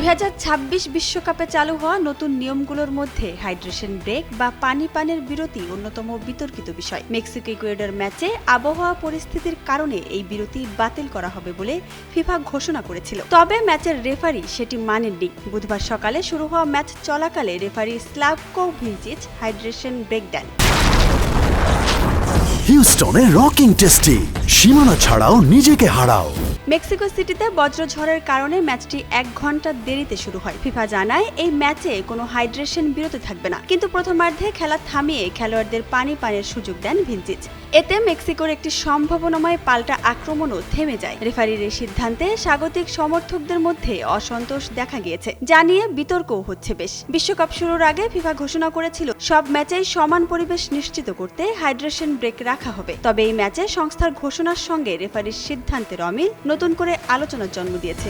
2026 বিশ্বকাপে চালু হওয়া নতুন নিয়মগুলোর মধ্যে হাইড্রেশন ব্রেক বা পানির বিরতি অন্যতম বিতর্কিত বিষয়। মেক্সিকো ইকুয়েডর ম্যাচে আবহাওয়া পরিস্থিতির কারণে এই বিরতি বাতিল করা হবে বলে ফিফা ঘোষণা করেছিল। তবে ম্যাচের রেফারি সেটি মানেননি। বুধবার সকালে শুরু হওয়া ম্যাচ চলাকালে রেফারি স্লাভকো ভিলচিচ হাইড্রেশন ব্রেক দেন। হিউস্টনে রকিং টেস্টি, সীমানা ছাড়াও নিজেকে হারাও। মেক্সিকো সিটিতে বজ্রঝড়ের কারণে ম্যাচটি 1 ঘন্টা দেরিতে শুরু হয়। ফিফা জানায় এই ম্যাচে কোনো হাইড্রেশন বিরতি থাকবে না, কিন্তু প্রথমার্ধে খেলা থামিয়ে খেলোয়াড়দের পানির সুযোগ দেন ভিলচিচ। এতে মেক্সিকোর একটি সম্ভাবনাময় পাল্টা আক্রমণও থেমে যায়। রেফারির এই সিদ্ধান্তে স্বাগতিক সমর্থকদের মধ্যে অসন্তোষ দেখা গিয়েছে, যা নিয়ে বিতর্কও হচ্ছে বেশ। বিশ্বকাপ শুরুর আগে ফিফা ঘোষণা করেছিল সব ম্যাচেই সমান পরিবেশ নিশ্চিত করতে হাইড্রেশন ব্রেক রাখা হবে। তবে এই ম্যাচে সংস্থার ঘোষণার সঙ্গে রেফারির সিদ্ধান্তের অমিল নতুন করে আলোচনার জন্ম দিয়েছে।